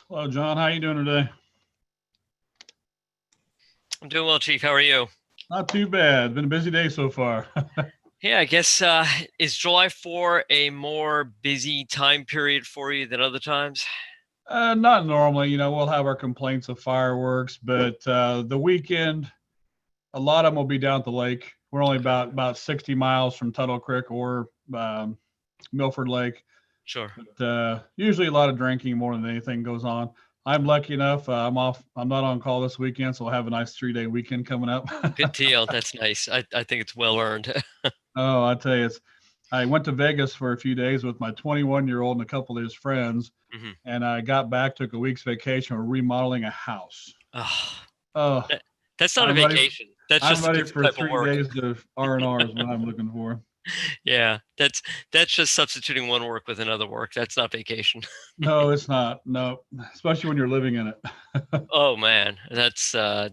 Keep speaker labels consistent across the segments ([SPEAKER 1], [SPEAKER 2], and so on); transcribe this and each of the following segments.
[SPEAKER 1] Hello, John. How you doing today?
[SPEAKER 2] I'm doing well, Chief. How are you?
[SPEAKER 1] Not too bad. Been a busy day so far.
[SPEAKER 2] Yeah, I guess is July 4 a more busy time period for you than other times?
[SPEAKER 1] Not normally. We'll have our complaints of fireworks, but the weekend, a lot of them will be down at the lake. We're only
[SPEAKER 2] Okay,
[SPEAKER 1] about 60 miles from Tuttle Creek or Milford Lake.
[SPEAKER 2] sure.
[SPEAKER 1] But usually a lot of drinking more than anything goes on. I'm lucky enough. I'm off. I'm not on call this weekend, so I'll have a nice 3-day weekend coming up.
[SPEAKER 2] Good deal. That's nice. I think it's well earned.
[SPEAKER 1] Oh, I tell you, I went to Vegas for a few days with my 21-year-old and a couple of his friends,
[SPEAKER 2] hmm
[SPEAKER 1] and I got back, took a week's vacation. We're remodeling a house.
[SPEAKER 2] Oh,
[SPEAKER 1] Oh,
[SPEAKER 2] that's not a
[SPEAKER 1] I'm ready.
[SPEAKER 2] vacation. That's
[SPEAKER 1] I'm
[SPEAKER 2] just a
[SPEAKER 1] ready
[SPEAKER 2] different
[SPEAKER 1] for
[SPEAKER 2] type of
[SPEAKER 1] three
[SPEAKER 2] work.
[SPEAKER 1] days of R&R is what I'm looking for.
[SPEAKER 2] Yeah, that's just substituting one work with another work. That's not vacation.
[SPEAKER 1] No, it's not. No, especially when you're living in it.
[SPEAKER 2] Oh man, that's a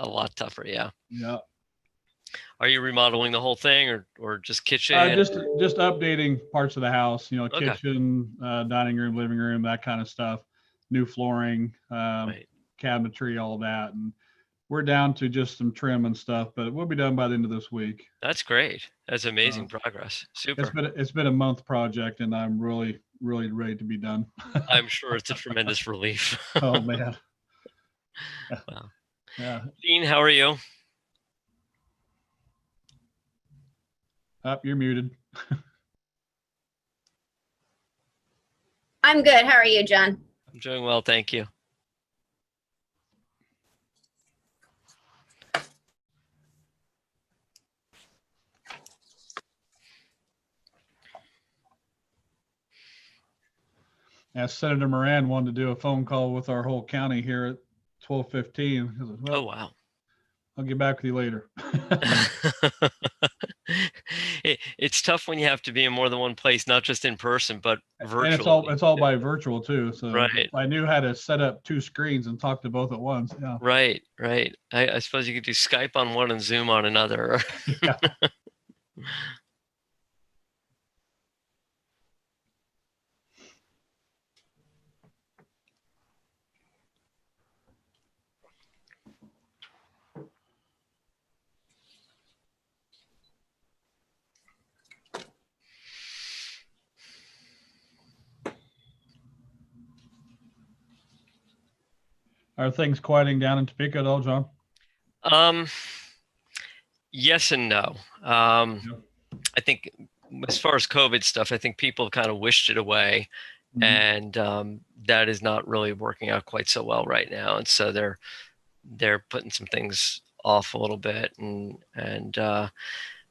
[SPEAKER 2] lot tougher. Yeah.
[SPEAKER 1] Yeah.
[SPEAKER 2] Are you remodeling the whole thing or just
[SPEAKER 1] Uh,
[SPEAKER 2] kitchen?
[SPEAKER 1] just just updating parts of the house.
[SPEAKER 2] Okay.
[SPEAKER 1] Kitchen, dining room, living room, that kind of stuff. New flooring,
[SPEAKER 2] Right.
[SPEAKER 1] cabinetry, all that, and we're down to just some trim and stuff, but we'll be done by the end of this week.
[SPEAKER 2] That's great. That's
[SPEAKER 1] Uh,
[SPEAKER 2] amazing progress.
[SPEAKER 1] it's
[SPEAKER 2] Super.
[SPEAKER 1] been it's been a month project, and I'm really ready to be done.
[SPEAKER 2] I'm sure it's a tremendous relief.
[SPEAKER 1] Oh man,
[SPEAKER 2] Wow.
[SPEAKER 1] yeah.
[SPEAKER 2] Dean, how are you?
[SPEAKER 1] Up, you're muted.
[SPEAKER 3] I'm good. How are you, John?
[SPEAKER 2] I'm doing well, thank you.
[SPEAKER 1] As Senator Moran wanted to do a phone call with our whole county here at 12:15.
[SPEAKER 2] Oh,
[SPEAKER 1] Well,
[SPEAKER 2] wow.
[SPEAKER 1] I'll get back with you later.
[SPEAKER 2] It's tough when you have to be in more than one place, not just in person, but
[SPEAKER 1] And it's all
[SPEAKER 2] virtually.
[SPEAKER 1] it's all by virtual too. So
[SPEAKER 2] Right,
[SPEAKER 1] I knew how to set up two screens and talk to both at once. Yeah.
[SPEAKER 2] right, right. I suppose you could do Skype on one and Zoom on another.
[SPEAKER 1] Yeah. Are things quieting down in Topeka at all, John?
[SPEAKER 2] Um, yes and no.
[SPEAKER 1] Yep.
[SPEAKER 2] I think as far as COVID stuff, I think people kind of wished it away,
[SPEAKER 1] Mhm.
[SPEAKER 2] and that is not really working out quite so well right now. And so they're putting some things off a little bit. And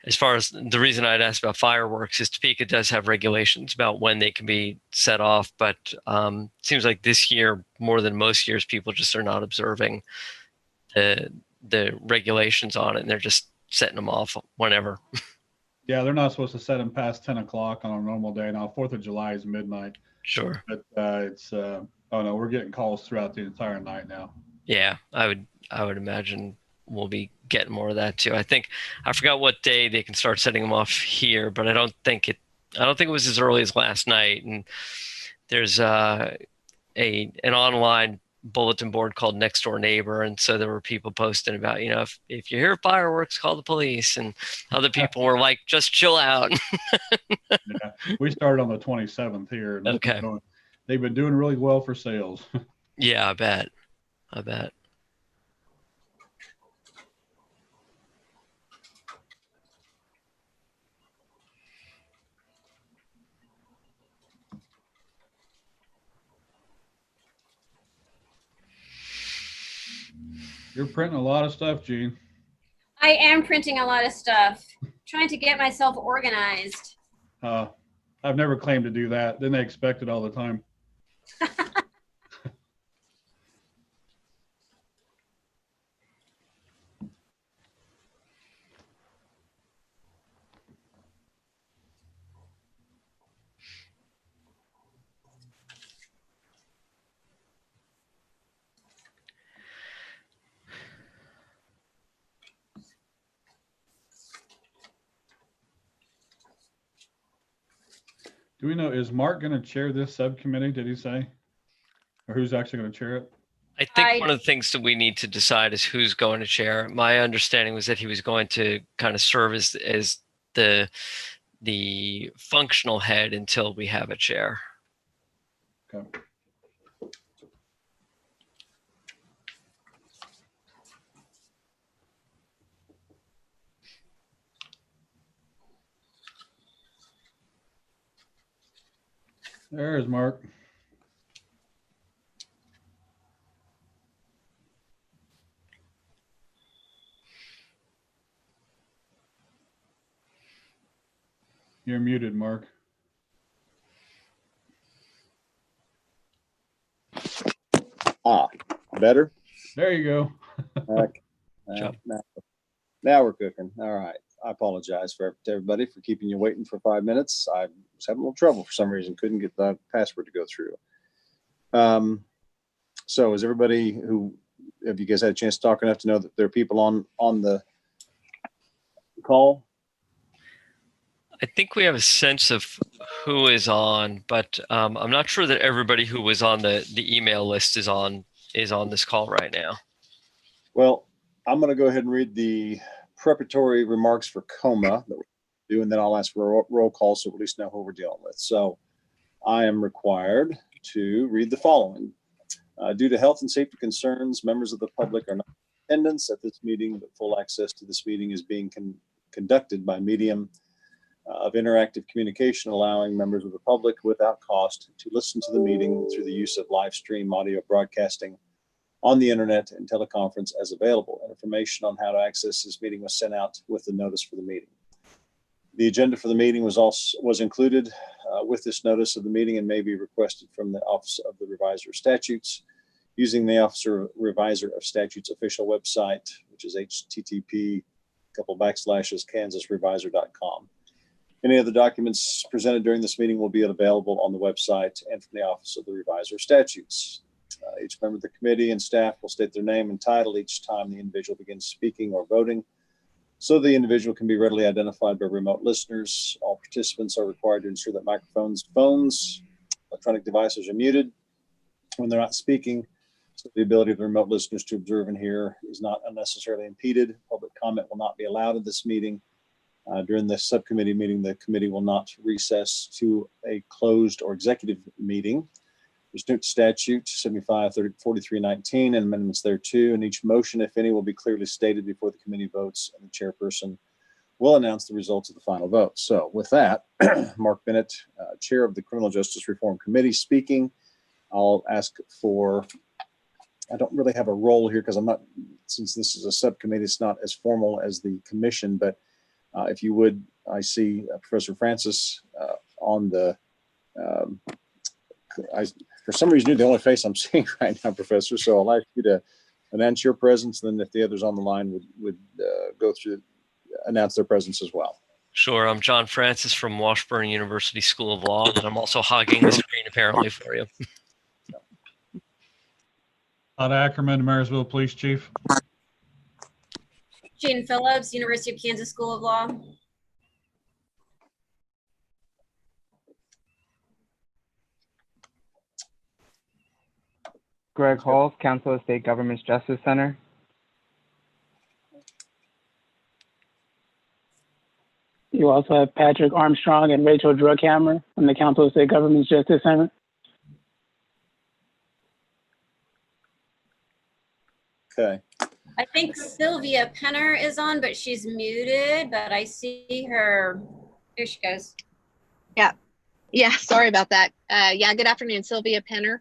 [SPEAKER 2] as far as the reason I'd asked about fireworks is Topeka does have regulations about when they can be set off, but it seems like this year more than most years, people just are not observing the the regulations on it, and they're just setting them off whenever.
[SPEAKER 1] Yeah, they're not supposed to set them past 10 o'clock on a normal day. Now, 4th of July is midnight,
[SPEAKER 2] Sure.
[SPEAKER 1] but oh no, we're getting calls throughout the entire night now.
[SPEAKER 2] Yeah, I would imagine we'll be getting more of that too. I think I forgot what day they can start setting them off here, but I don't think it was as early as last night. And there's a an online bulletin board called Next Door Neighbor, and so there were people posting about, if you hear fireworks, call the police, and other people were like, just chill out.
[SPEAKER 1] Yeah, we started on the 27th here, and
[SPEAKER 2] Okay.
[SPEAKER 1] they've been doing really well for sales.
[SPEAKER 2] Yeah, I bet. I bet.
[SPEAKER 1] You're printing a lot of stuff, Gene.
[SPEAKER 3] I am printing a lot of stuff, trying to get myself organized.
[SPEAKER 1] Uh, I've never claimed to do that. Then they expect it all the time. Do we know, is Mark going to chair this subcommittee? Did he say? or who's actually going to chair it?
[SPEAKER 2] I think one of the things that we need to decide is who's going to chair. My understanding was that he was going to kind of serve as the functional head until we have a chair.
[SPEAKER 1] Okay. There's Mark. You're muted, Mark.
[SPEAKER 4] Better?
[SPEAKER 1] There you go.
[SPEAKER 4] Okay. Now we're cooking. All right. I apologize to everybody for keeping you waiting for 5 minutes. I was having a little trouble for some reason. Couldn't get the password to go through. So is everybody have you guys had a chance to talk enough to know that there are people on the call?
[SPEAKER 2] I think we have a sense of who is on, but I'm not sure that everybody who was on the email list is on this call right now.
[SPEAKER 4] Well, I'm going to go ahead and read the preparatory remarks for COMA that we're doing, and then I'll ask for a roll call so we at least know who we're dealing with. So I am required to read the following. Due to health and safety concerns, members of the public are not in attendance at this meeting, but full access to this meeting is being conducted by medium of interactive communication, allowing members of the public without cost to listen to the meeting through the use of live stream audio broadcasting on the internet and teleconference as available. Information on how to access this meeting was sent out with the notice for the meeting. The agenda for the meeting was included with this notice of the meeting and may be requested from the Office of the Reviser of Statutes using the Office of Reviser of Statutes official website, which is http://kansasreviser.com. Any of the documents presented during this meeting will be available on the website and from the Office of the Reviser of Statutes. Each member of the committee and staff will state their name and title each time the individual begins speaking or voting, so the individual can be readily identified by remote listeners. All participants are required to ensure that microphones, phones, electronic devices are muted when they're not speaking, so the ability of the remote listeners to observe and hear is not unnecessarily impeded. Public comment will not be allowed at this meeting. During the subcommittee meeting, the committee will not recess to a closed or executive meeting. Pursuant to statute 75-43-19 and amendments thereto, and each motion, if any, will be clearly stated before the committee votes, and the chairperson will announce the results of the final vote. So with that, Mark Bennett, chair of the Criminal Justice Reform Committee, speaking. I'll ask for, I don't really have a role here because I'm not, since this is a subcommittee, it's not as formal as the commission, but if you would, I see Professor Francis on the, for some reason, you're the only face I'm seeing right now, Professor. So I'll ask you to announce your presence. And then if the others on the line would go through, announce their presence as well.
[SPEAKER 2] Sure. I'm John Francis from Washburn University School of Law, and I'm also hogging the screen apparently for you.
[SPEAKER 1] Todd Ackerman, Marysville Police Chief.
[SPEAKER 3] Jane Phillips, University of Kansas School of Law.
[SPEAKER 5] Greg Halls, Council of State Government's Justice Center.
[SPEAKER 6] You also have Patrick Armstrong and Rachel Druckhammer from the Council of State Government's Justice Center.
[SPEAKER 4] Okay.
[SPEAKER 3] I think Sylvia Penner is on, but she's muted, but I see her. Here she goes.
[SPEAKER 7] Yeah, sorry about that. Yeah, good afternoon, Sylvia Penner.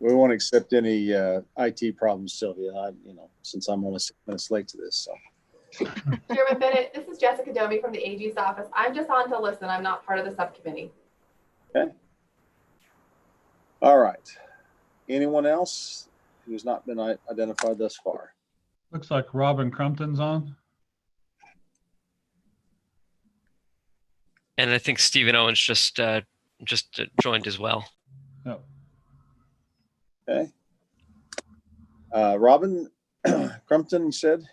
[SPEAKER 4] We won't accept any IT problems, Sylvia, since I'm only 6 minutes late to this. So.
[SPEAKER 8] Chairman Bennett, this is Jessica Doby from the AG's office. I'm just on to listen. I'm not part of the subcommittee.
[SPEAKER 4] Okay. All right. Anyone else who's not been identified thus far?
[SPEAKER 1] Looks like Robin Crumpton's on.
[SPEAKER 2] And I think Stephen Owens just joined as well.
[SPEAKER 1] Yep.
[SPEAKER 4] Okay. Robin Crumpton, you said,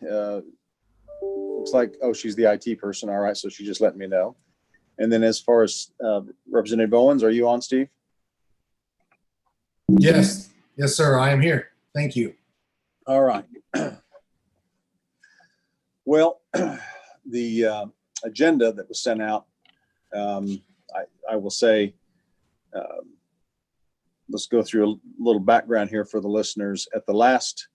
[SPEAKER 4] looks like, oh, she's the IT person. All right. So she just let me know. And then as far as Representative Owens, are you on, Steve?
[SPEAKER 9] Yes, yes, sir. I am here. Thank you.
[SPEAKER 4] All right. Well, the agenda that was sent out, I will say, let's go through a little background here for the listeners. At the last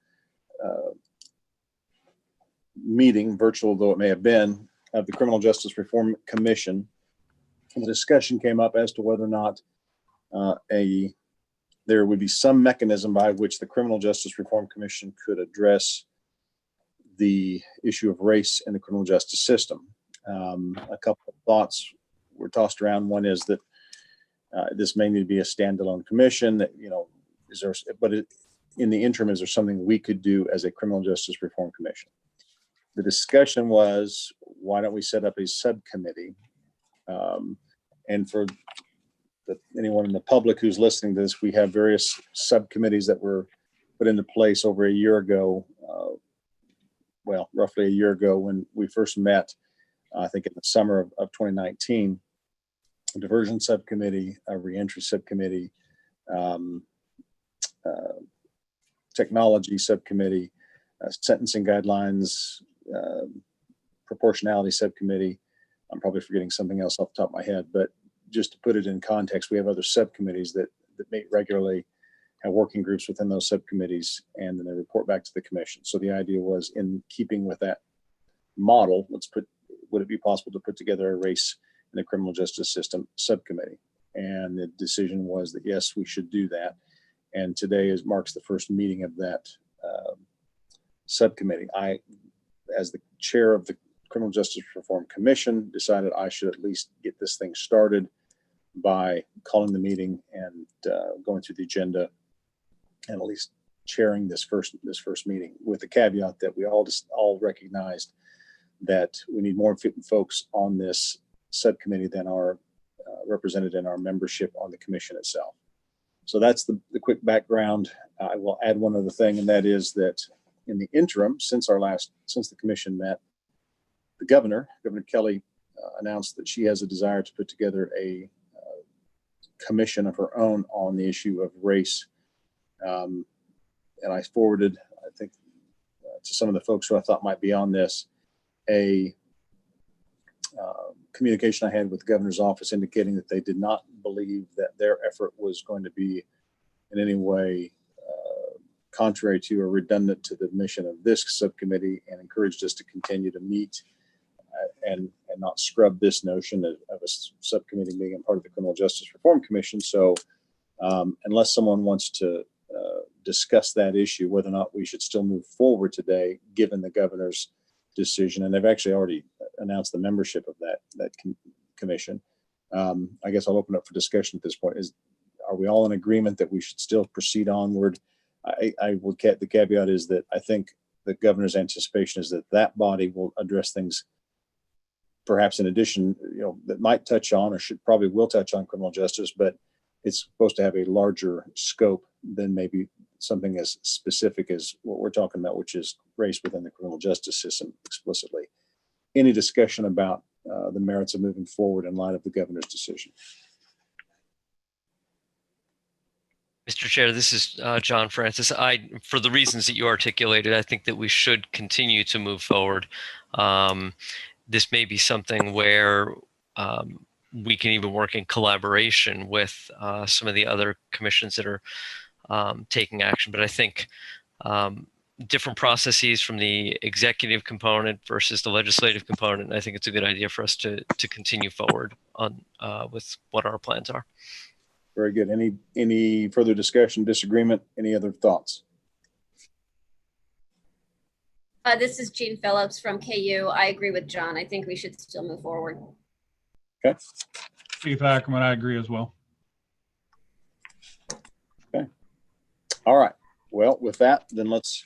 [SPEAKER 4] meeting, virtual though it may have been, of the Criminal Justice Reform Commission, the discussion came up as to whether or not there would be some mechanism by which the Criminal Justice Reform Commission could address the issue of race in the criminal justice system. A couple of thoughts were tossed around. One is that this may need to be a standalone commission. That, you know, in the interim, is there something we could do as a Criminal Justice Reform Commission? The discussion was, why don't we set up a subcommittee? And for anyone in the public who's listening to this, we have various subcommittees that were put into place over a year ago, well, roughly a year ago when we first met, I think in the summer of 2019, a diversion subcommittee, a reentry subcommittee, technology subcommittee, sentencing guidelines, proportionality subcommittee. I'm probably forgetting something else off the top of my head, but just to put it in context, we have other subcommittees that meet regularly, have working groups within those subcommittees, and then they report back to the commission. So the idea was, in keeping with that model, would it be possible to put together a race in the criminal justice system subcommittee? And the decision was that yes, we should do that. And today marks the first meeting of that subcommittee. I, as the chair of the Criminal Justice Reform Commission, decided I should at least get this thing started by calling the meeting and going through the agenda, and at least chairing this first meeting, with the caveat that we all recognized that we need more folks on this subcommittee than are represented in our membership on the commission itself. So that's the quick background. I will add one other thing, and that is that in the interim, since the commission met, the Governor Kelly, announced that she has a desire to put together a commission of her own on the issue of race. And I forwarded, I think, to some of the folks who I thought might be on this, a communication I had with the governor's office indicating that they did not believe that their effort was going to be in any way contrary to or redundant to the mission of this subcommittee, and encouraged us to continue to meet and not scrub this notion of a subcommittee being a part of the Criminal Justice Reform Commission. So unless someone wants to discuss that issue, whether or not we should still move forward today, given the governor's decision, and they've actually already announced the membership of that commission. I guess I'll open up for discussion at this point. Are we all in agreement that we should still proceed onward? The caveat is that I think the governor's anticipation is that body will address things perhaps in addition, that might touch on, or probably will touch on, criminal justice, but it's supposed to have a larger scope than maybe something as specific as what we're talking about, which is race within the criminal justice system explicitly. Any discussion about the merits of moving forward in light of the governor's decision?
[SPEAKER 2] Mr. Chair, this is John Francis. For the reasons that you articulated, I think that we should continue to move forward. This may be something where we can even work in collaboration with some of the other commissions that are taking action. But I think different processes from the executive component versus the legislative component, I think it's a good idea for us to continue forward on with what our plans are.
[SPEAKER 4] Very good. Any further discussion, disagreement, any other thoughts?
[SPEAKER 3] This is Jean Phillips from KU. I agree with John. I think we should still move forward.
[SPEAKER 4] Okay.
[SPEAKER 1] Steve Ackerman, I agree as well.
[SPEAKER 4] Okay. All right. Well, with that, then let's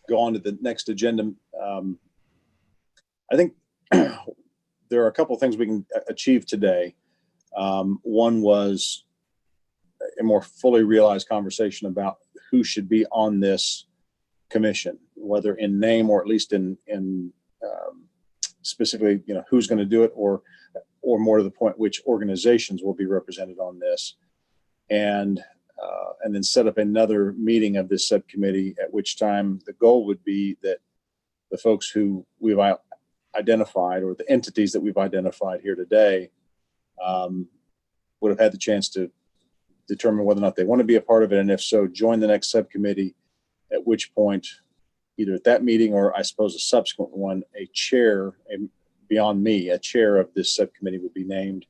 [SPEAKER 4] go on to the next agenda. I think there are a couple of things we can achieve today. One was a more fully realized conversation about who should be on this commission, whether in name or at least in specifically, who's going to do it, or more to the point, which organizations will be represented on this. And and then set up another meeting of this subcommittee, at which time the goal would be that the folks who we've identified, or the entities that we've identified here today, would have had the chance to determine whether or not they want to be a part of it, and if so, join the next subcommittee, at which point, either at that meeting or I suppose a subsequent one, a chair, beyond me, a chair of this subcommittee would be named,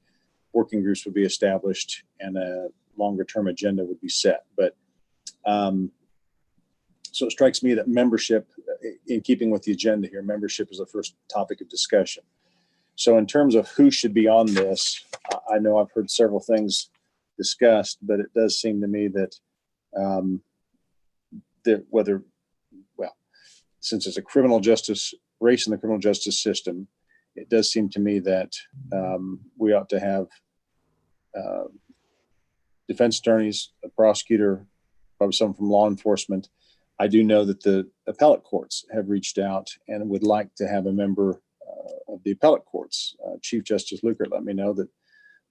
[SPEAKER 4] working groups would be established, and a longer term agenda would be set. But so it strikes me that membership, in keeping with the agenda here, membership is the first topic of discussion. So in terms of who should be on this, I know I've heard several things discussed, but it does seem to me that since it's a criminal justice race in the criminal justice system, it does seem to me that we ought to have defense attorneys, a prosecutor, probably someone from law enforcement. I do know that the appellate courts have reached out and would like to have a member of the appellate courts. Chief Justice Lukert let me know that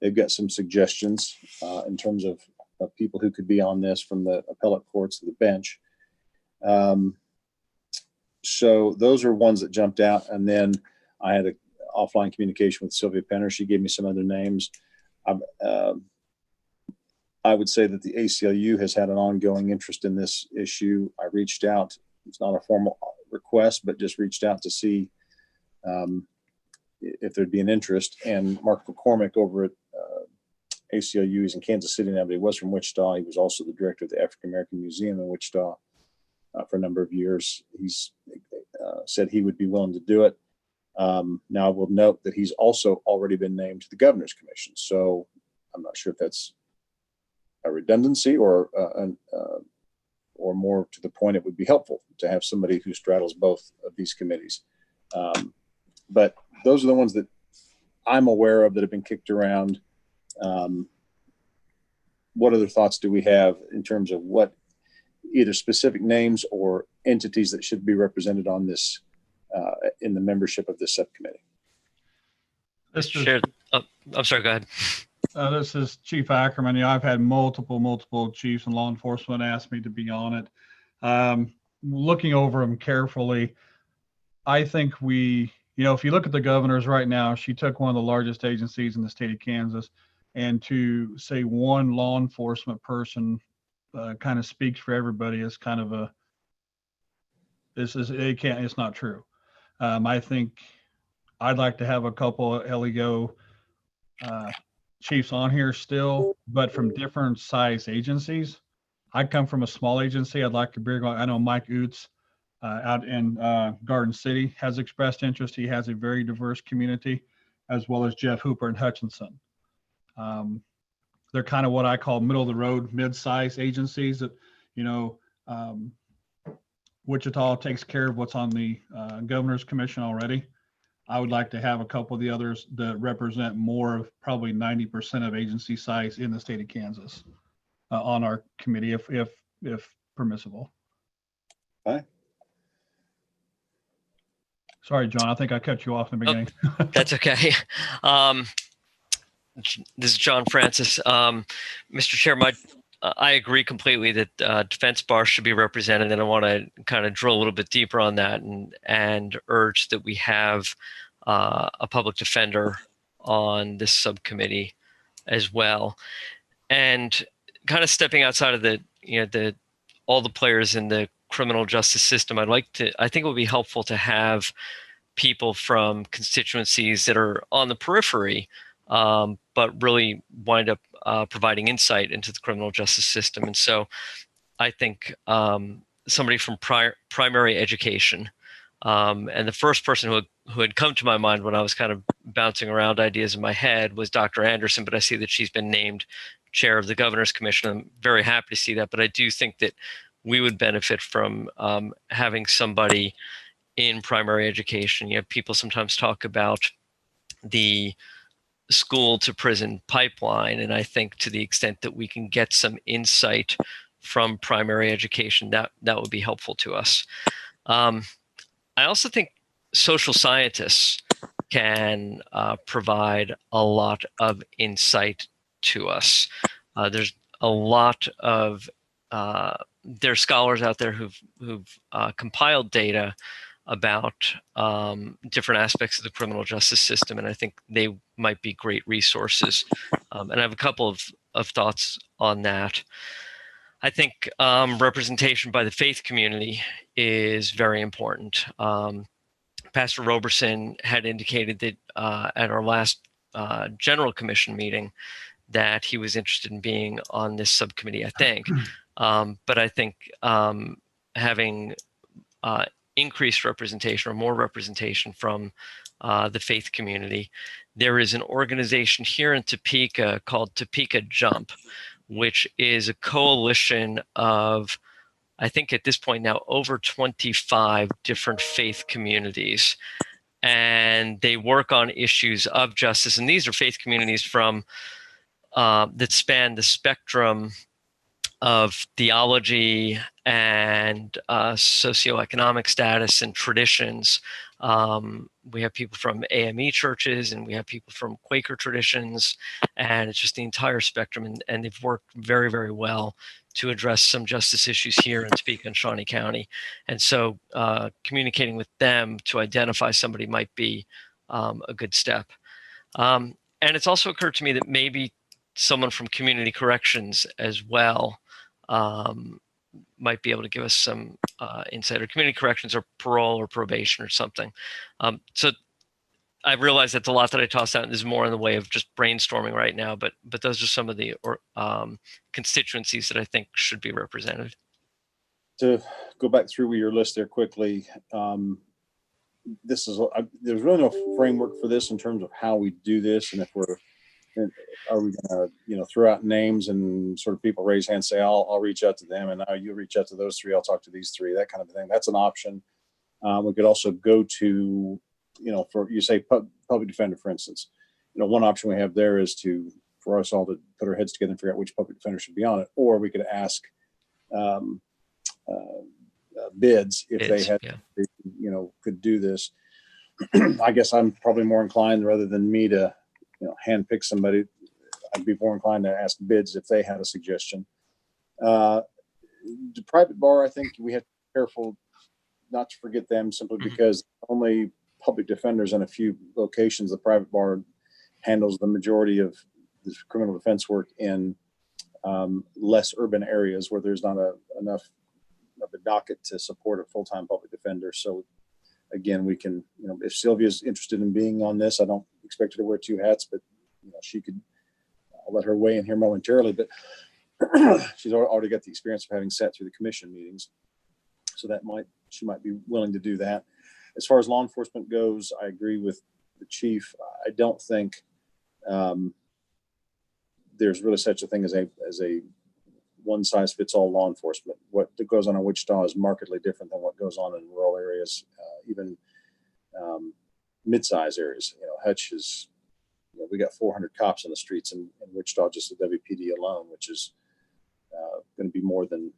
[SPEAKER 4] they've got some suggestions in terms of people who could be on this from the appellate courts of the bench. So those are ones that jumped out. And then I had an offline communication with Sylvia Penner. She gave me some other names. I would say that the ACLU has had an ongoing interest in this issue. I reached out. It's not a formal request, but just reached out to see if there'd be an interest. And Mark McCormick over at ACLU, he's in Kansas City now, but he was from Wichita. He was also the director of the African American Museum in Wichita for a number of years. He's said he would be willing to do it. Now I will note that he's also already been named to the Governor's Commission. So I'm not sure if that's a redundancy or more to the point, it would be helpful to have somebody who straddles both of these committees. But those are the ones that I'm aware of that have been kicked around. What other thoughts do we have in terms of what either specific names or entities that should be represented on this in the membership of this subcommittee?
[SPEAKER 2] I'm sorry, go ahead.
[SPEAKER 1] This is Chief Ackerman. I've had multiple chiefs and law enforcement ask me to be on it. Looking over them carefully, I think if you look at the governors right now, she took one of the largest agencies in the state of Kansas, and to say one law enforcement person kind of speaks for everybody is kind of it's not true. I think I'd like to have a couple of LEO chiefs on here still, but from different size agencies. I come from a small agency. I'd like to bring on, I know Mike Oots out in Garden City has expressed interest. He has a very diverse community, as well as Jeff Hooper and Hutchinson. They're kind of what I call middle of the road, mid-size agencies that, Wichita takes care of what's on the Governor's Commission already. I would like to have a couple of the others that represent more of probably 90% of agency size in the state of Kansas on our committee, if permissible.
[SPEAKER 4] Okay.
[SPEAKER 1] Sorry, John, I think I cut you off in the beginning.
[SPEAKER 2] That's okay. This is John Francis. Mr. Chair, I agree completely that defense bar should be represented, and I want to kind of drill a little bit deeper on that and urge that we have a public defender on this subcommittee as well. And kind of stepping outside of all the players in the criminal justice system, I think it would be helpful to have people from constituencies that are on the periphery, but really wind up providing insight into the criminal justice system. And so I think somebody from primary education, and the first person who had come to my mind when I was kind of bouncing around ideas in my head was Dr. Anderson, but I see that she's been named chair of the Governor's Commission. I'm very happy to see that, but I do think that we would benefit from having somebody in primary education. People sometimes talk about the school to prison pipeline, and I think to the extent that we can get some insight from primary education, that would be helpful to us. I also think social scientists can provide a lot of insight to us. There's a lot of there are scholars out there who've compiled data about different aspects of the criminal justice system, and I think they might be great resources. And I have a couple of thoughts on that. I think representation by the faith community is very important. Pastor Roberson had indicated that at our last General Commission meeting that he was interested in being on this subcommittee, I think. But I think having increased representation or more representation from the faith community. There is an organization here in Topeka called Topeka Jump, which is a coalition of, I think at this point now, over 25 different faith communities. And they work on issues of justice. And these are faith communities from that span the spectrum of theology and socioeconomic status and traditions. We have people from AME churches and we have people from Quaker traditions, and it's just the entire spectrum. And they've worked very, very well to address some justice issues here in Topeka and Shawnee County. And so communicating with them to identify somebody might be a good step. And it's also occurred to me that maybe someone from community corrections as well might be able to give us some insight, or community corrections or parole or probation or something. So I realize that's a lot that I tossed out, and this is more in the way of just brainstorming right now, but those are some of the constituencies that I think should be represented. To
[SPEAKER 4] go back through your list there quickly, this is there's really no framework for this in terms of how we do this, and if are we going to throw out names and sort of people raise hands, say I'll reach out to them, and now you reach out to those three, I'll talk to these three, that kind of thing. That's an option. We could also go to for you say public defender, for instance. One option we have there is for us all to put our heads together and figure out which public defender should be on it, or we could ask bids if they had could do this. I guess I'm probably more inclined, rather than me to hand pick somebody, I'd be more inclined to ask bids if they had a suggestion. The private bar, I think we have to be careful not to forget them, simply because only public defenders in a few locations. The private bar handles the majority of the criminal defense work in less urban areas where there's not enough of a docket to support a full-time public defender. So again, we can, if Sylvia's interested in being on this, I don't expect her to wear two hats, but she could, I'll let her weigh in here momentarily, but she's already got the experience of having sat through the commission meetings. So she might be willing to do that. As far as law enforcement goes, I agree with the chief. I don't think there's really such a thing as a one size fits all law enforcement. What goes on in Wichita is markedly different than what goes on in rural areas, even mid-size areas. Hutch is, we got 400 cops on the streets in Wichita, just the WPD alone, which is going to be more than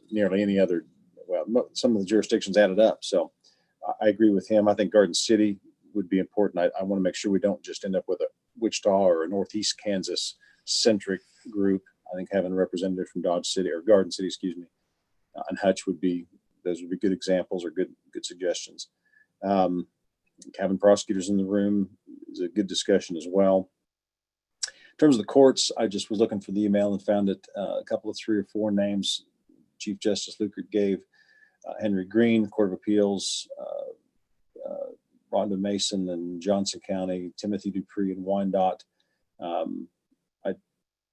[SPEAKER 4] nearly any other. Well, some of the jurisdictions added up. So I agree with him. I think Garden City would be important. I want to make sure we don't just end up with a Wichita or a Northeast Kansas centric group. I think having a representative from Dodge City or Garden City, and Hutch those would be good examples or good suggestions. Having prosecutors in the room is a good discussion as well. In terms of the courts, I just was looking for the email and found it, a couple of 3 or 4 names. Chief Justice Lukert gave Henry Green, Court of Appeals, Rhonda Mason in Johnson County, Timothy Dupree in Wyandotte.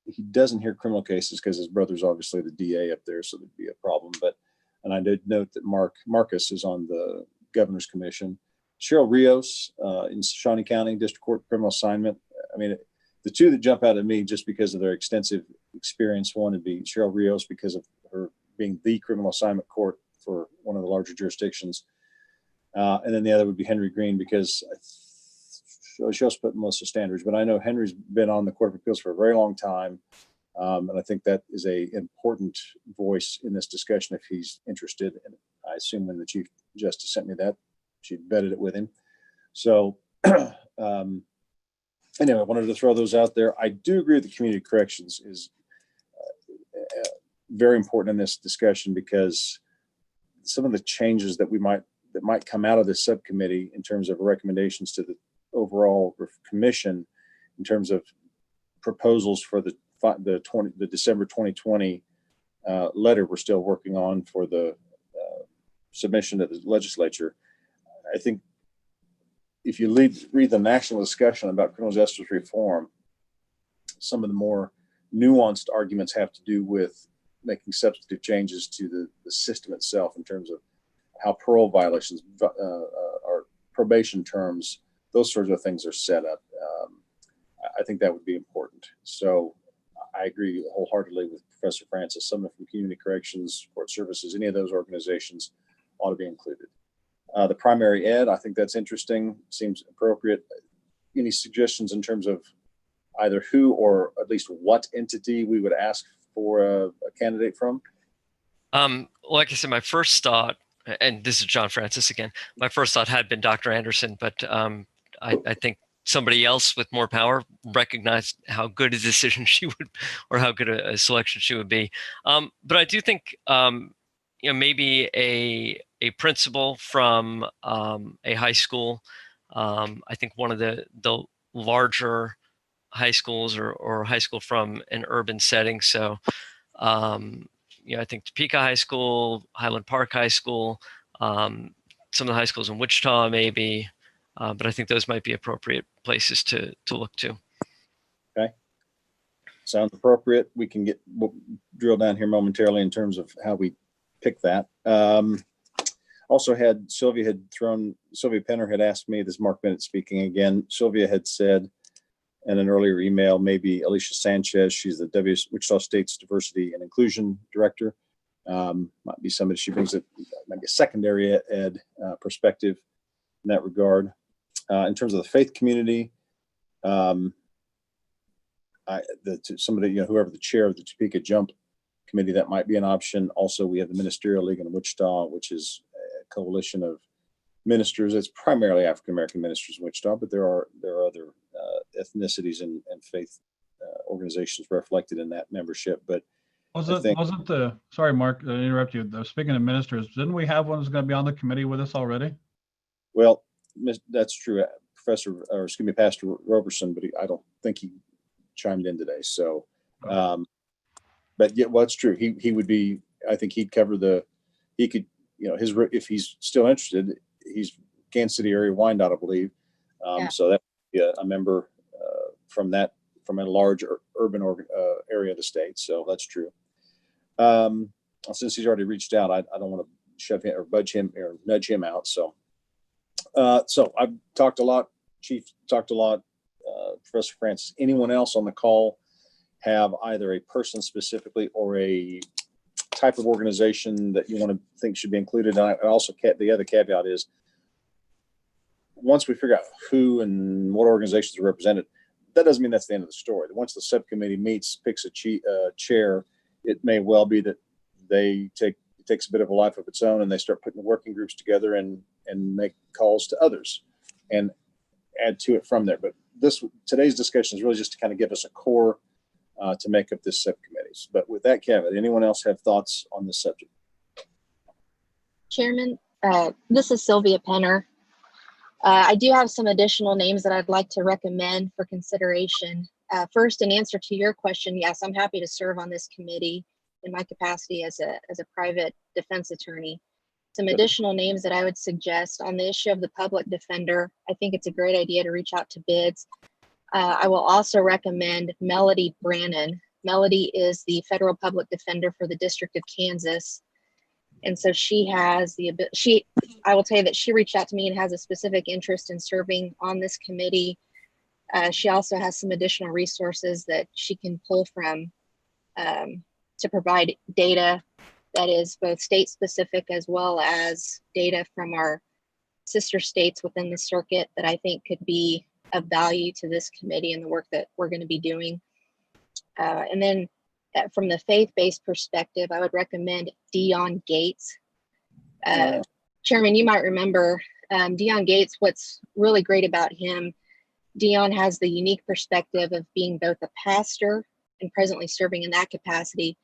[SPEAKER 4] He doesn't hear criminal cases because his brother's obviously the DA up there, so there'd be a problem. And I did note that Marcus is on the Governor's Commission. Cheryl Rios in Shawnee County District Court Criminal Assignment. I mean, the two that jump out at me just because of their extensive experience, one would be Cheryl Rios because of her being the criminal assignment court for one of the larger jurisdictions. And then the other would be Henry Green, because she also put Melissa Standridge, but I know Henry's been on the Court of Appeals for a very long time. And I think that is a important voice in this discussion if he's interested. And I assume when the Chief Justice sent me that, she vetted it with him. So anyway, I wanted to throw those out there. I do agree that community corrections is very important in this discussion, because some of the changes that might come out of this subcommittee in terms of recommendations to the overall commission, in terms of proposals for the December 2020 letter we're still working on for the submission to the legislature. I think if you read the national discussion about criminal justice reform, some of the more nuanced arguments have to do with making substantive changes to the system itself, in terms of how parole violations or probation terms, those sorts of things are set up. I think that would be important. So I agree wholeheartedly with Professor Francis. Someone from Community Corrections, Court Services, any of those organizations ought to be included. The primary ed, I think that's interesting, seems appropriate. Any suggestions in terms of either who or at least what entity we would ask for a candidate from?
[SPEAKER 2] Like I said, my first thought, and this is John Francis again, my first thought had been Dr. Anderson, but I think somebody else with more power recognized how good a decision she would, or how good a selection she would be. But I do think, maybe a principal from a high school. I think one of the larger high schools, or high school from an urban setting. So, I think Topeka High School, Highland Park High School, some of the high schools in Wichita, maybe. But I think those might be appropriate places to look to.
[SPEAKER 4] Okay. Sounds appropriate. We'll drill down here momentarily in terms of how we pick that. Also had Sylvia Penner had asked me, this is Mark Bennett speaking again. Sylvia had said in an earlier email, maybe Alicia Sanchez, she's the Wichita State's Diversity and Inclusion Director. Might be somebody, she brings maybe a secondary ed perspective in that regard. In terms of the faith community, somebody, whoever the chair of the Topeka Jump Committee, that might be an option. Also, we have the Ministerial League in Wichita, which is a coalition of ministers. It's primarily African-American ministers in Wichita, but there are other ethnicities and faith organizations reflected in that membership. But
[SPEAKER 1] sorry, Mark, to interrupt you. Speaking of ministers, didn't we have one who's going to be on the committee with us already?
[SPEAKER 4] Well, that's true, Pastor Roberson, but I don't think he chimed in today. So, but yeah, well, it's true. He would be, I think he'd cover if he's still interested, he's Kansas City area Wyandotte, I believe. So that would be a member from a large urban area of the state. So that's true. Since he's already reached out, I don't want to shove him or budge him or nudge him out. So I've talked a lot. Chief talked a lot. Professor Francis, anyone else on the call have either a person specifically or a type of organization that you want to think should be included? And also, the other caveat is, once we figure out who and what organizations are represented, that doesn't mean that's the end of the story. Once the subcommittee meets, picks a chair, it may well be that it takes a bit of a life of its own, and they start putting the working groups together and make calls to others and add to it from there. But today's discussion is really just to kind of give us a core to make up this subcommittees. But with that caveat, anyone else have thoughts on this subject?
[SPEAKER 7] Chairman, this is Sylvia Penner. I do have some additional names that I'd like to recommend for consideration. First, in answer to your question, yes, I'm happy to serve on this committee in my capacity as a private defense attorney. Some additional names that I would suggest on the issue of the public defender, I think it's a great idea to reach out to bids. I will also recommend Melody Brannon. Melody is the federal public defender for the District of Kansas. And so I will tell you that she reached out to me and has a specific interest in serving on this committee. She also has some additional resources that she can pull from to provide data that is both state specific as well as data from our sister states within the circuit that I think could be of value to this committee and the work that we're going to be doing. And then from the faith-based perspective, I would recommend Dion Gates. Chairman, you might remember Dion Gates. What's really great about him Dion has the unique perspective of being both a pastor and presently serving in that capacity,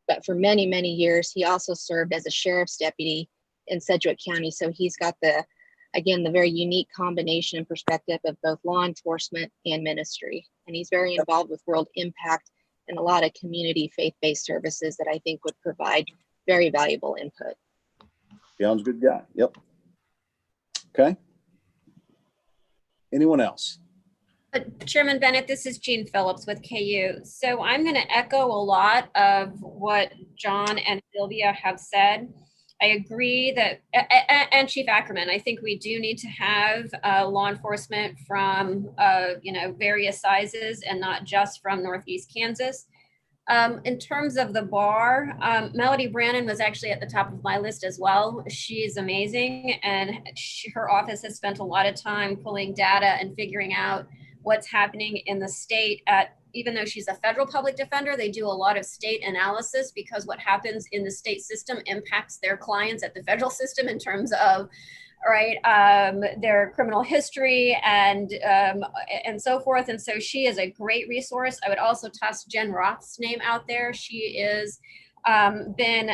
[SPEAKER 7] but for many, many years, he also served as a sheriff's deputy in Sedgwick County. So he's got the very unique combination and perspective of both law enforcement and ministry. And he's very involved with World Impact and a lot of community faith-based services that I think would provide very valuable input.
[SPEAKER 4] Dion's a good guy. Yep. Okay. Anyone else?
[SPEAKER 3] Chairman Bennett, this is Jean Phillips with KU. So I'm going to echo a lot of what John and Sylvia have said. I agree that, and Chief Ackerman, I think we do need to have law enforcement from, various sizes and not just from Northeast Kansas. In terms of the bar, Melody Brannon was actually at the top of my list as well. She's amazing, and her office has spent a lot of time pulling data and figuring out what's happening in the state. Even though she's a federal public defender, they do a lot of state analysis because what happens in the state system impacts their clients at the federal system in terms of their criminal history and so forth. And so she is a great resource. I would also toss Jen Roth's name out there. She is been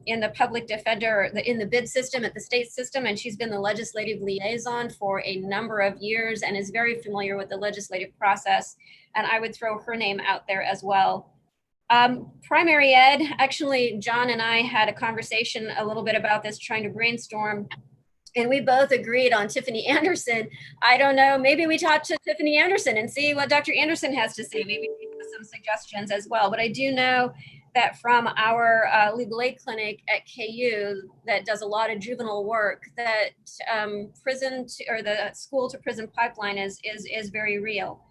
[SPEAKER 3] in the public defender, in the bid system at the state system, and she's been the legislative liaison for a number of years and is very familiar with the legislative process. And I would throw her name out there as well. Primary ed, actually, John and I had a conversation a little bit about this, trying to brainstorm. And we both agreed on Tiffany Anderson. I don't know, maybe we talk to Tiffany Anderson and see what Dr. Anderson has to say, maybe some suggestions as well. But I do know that from our legal aid clinic at KU that does a lot of juvenile work, that the school to prison pipeline is very real.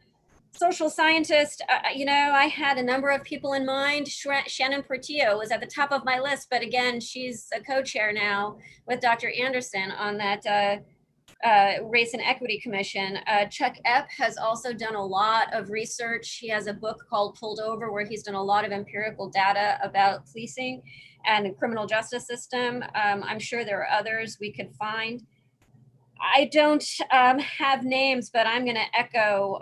[SPEAKER 3] Social scientist, I had a number of people in mind. Shannon Portillo was at the top of my list, but again, she's a co-chair now with Dr. Anderson on that Race and Equity Commission. Chuck Epp has also done a lot of research. He has a book called Pulled Over, where he's done a lot of empirical data about policing and the criminal justice system. I'm sure there are others we could find. I don't have names, but I'm going to echo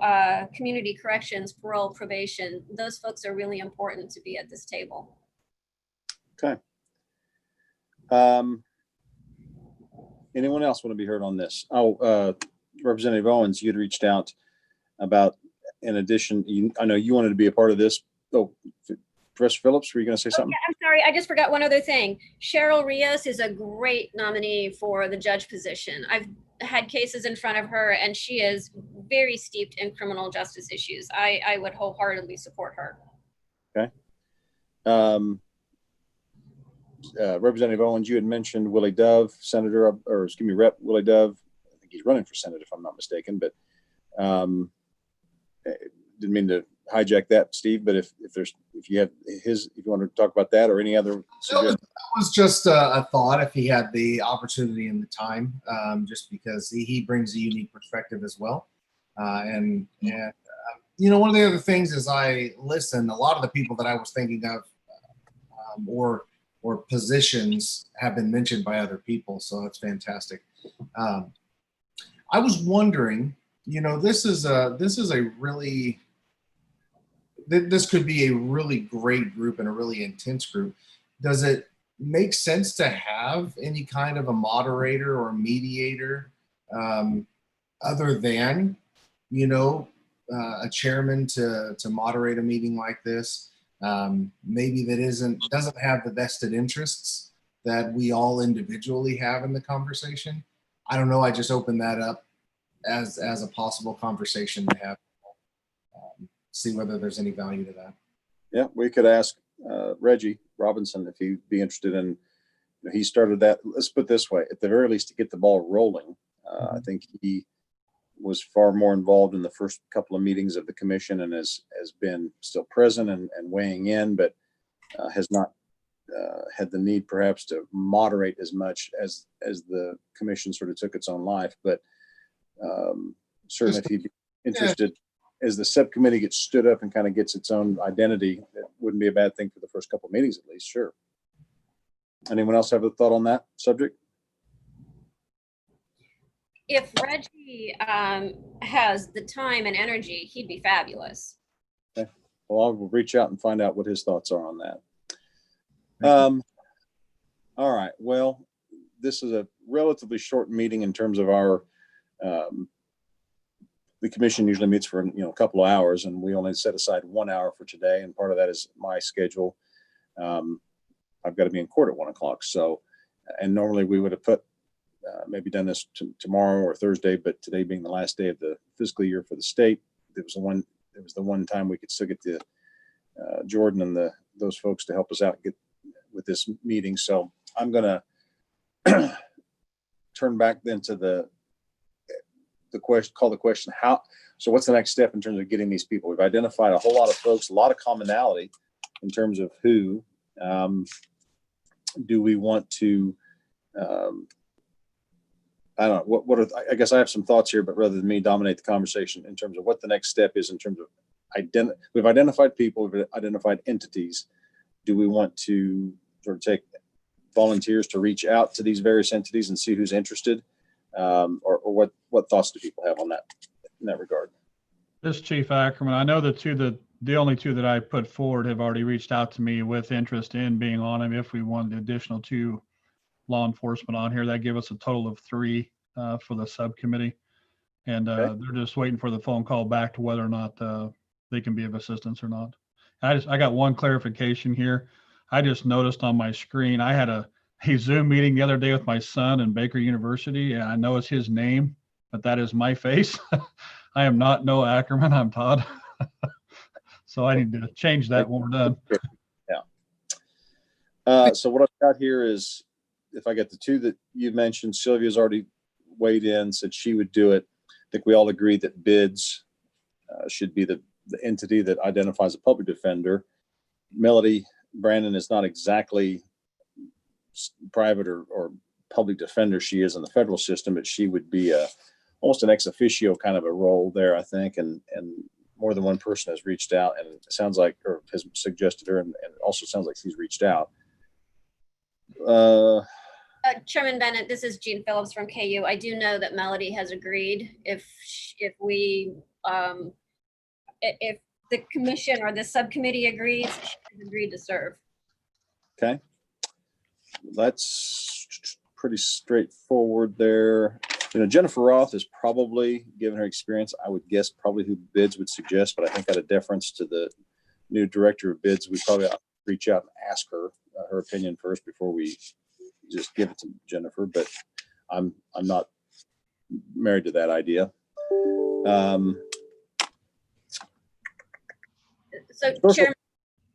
[SPEAKER 3] community corrections, parole, probation. Those folks are really important to be at this table.
[SPEAKER 4] Okay. Anyone else want to be heard on this? Representative Owens, you'd reached out about, in addition, I know you wanted to be a part of this. Oh, Professor Phillips, were you going to say something?
[SPEAKER 3] Yeah, I'm sorry, I just forgot one other thing. Cheryl Rios is a great nominee for the judge position. I've had cases in front of her, and she is very steeped in criminal justice issues. I would wholeheartedly support her.
[SPEAKER 4] Okay. Representative Owens, you had mentioned Willie Dove, Rep. Willie Dove. I think he's running for Senate, if I'm not mistaken, but didn't mean to hijack that, Steve, but if you want to talk about that or any other suggestions.
[SPEAKER 9] That was just a thought if he had the opportunity and the time, just because he brings a unique perspective as well. One of the other things as I listen, a lot of the people that I was thinking of or positions have been mentioned by other people, so that's fantastic. I was wondering, this could be a really great group and a really intense group. Does it make sense to have any kind of a moderator or mediator other than, a chairman to moderate a meeting like this? Maybe that doesn't have the vested interests that we all individually have in the conversation. I don't know. I just opened that up as a possible conversation to have. See whether there's any value to that.
[SPEAKER 4] Yeah, we could ask Reggie Robinson if he'd be interested in. He started that. Let's put it this way: at the very least, to get the ball rolling. I think he was far more involved in the first couple of meetings of the commission and has been still present and weighing in, but has not had the need perhaps to moderate as much as the commission sort of took its own life. But certainly, if he'd be interested. Yeah. As the subcommittee gets stood up and kind of gets its own identity, it wouldn't be a bad thing for the first couple of meetings, at least. Sure. Anyone else have a thought on that subject?
[SPEAKER 3] if Reggie has the time and energy, he'd be fabulous.
[SPEAKER 4] Okay. Well, I will reach out and find out what his thoughts are on that. All right. Well, this is a relatively short meeting in terms of our, the commission usually meets for, a couple of hours, and we only set aside 1 hour for today. And part of that is my schedule. I've got to be in court at 1 o'clock. So, and normally we would have put, maybe done this tomorrow or Thursday, but today being the last day of the fiscal year for the state, it was the one time we could still get the Jordan and those folks to help us out with this meeting. So I'm going to turn back then to the question, call the question, so what's the next step in terms of getting these people? We've identified a whole lot of folks, a lot of commonality in terms of who. Do we want to, I don't know, I guess I have some thoughts here, but rather than me dominate the conversation in terms of what the next step is in terms of we've identified people, we've identified entities. Do we want to sort of take volunteers to reach out to these various entities and see who's interested? Or what thoughts do people have on that in that regard?
[SPEAKER 1] This Chief Ackerman, I know the only two that I put forward have already reached out to me with interest in being on them. If we wanted the additional 2 law enforcement on here, that give us a total of 3 for the subcommittee. And
[SPEAKER 4] Okay.
[SPEAKER 1] they're just waiting for the phone call back to whether or not they can be of assistance or not. I got one clarification here. I just noticed on my screen, I had a Zoom meeting the other day with my son in Baker University, and I know it's his name, but that is my face. I am not Noah Ackerman, I'm Todd. So I need to change that when we're done.
[SPEAKER 4] Yeah. So what I've got here is, if I get the 2 that you mentioned, Sylvia's already weighed in, said she would do it. I think we all agree that bids should be the entity that identifies a public defender. Melody Brannon is not exactly private or public defender. She is in the federal system, but she would be almost an ex officio kind of a role there, I think. And more than one person has reached out, and it sounds like, or has suggested her, and it also sounds like she's reached out.
[SPEAKER 3] Chairman Bennett, this is Jean Phillips from KU. I do know that Melody has agreed if the commission or the subcommittee agrees, she has agreed to serve.
[SPEAKER 4] Okay. That's pretty straightforward there. Jennifer Roth is probably, given her experience, I would guess probably who bids would suggest, but I think out of deference to the new director of bids, we probably ought to reach out and ask her her opinion first before we just give it to Jennifer, but I'm not married to that idea.
[SPEAKER 3] So
[SPEAKER 4] Chairman,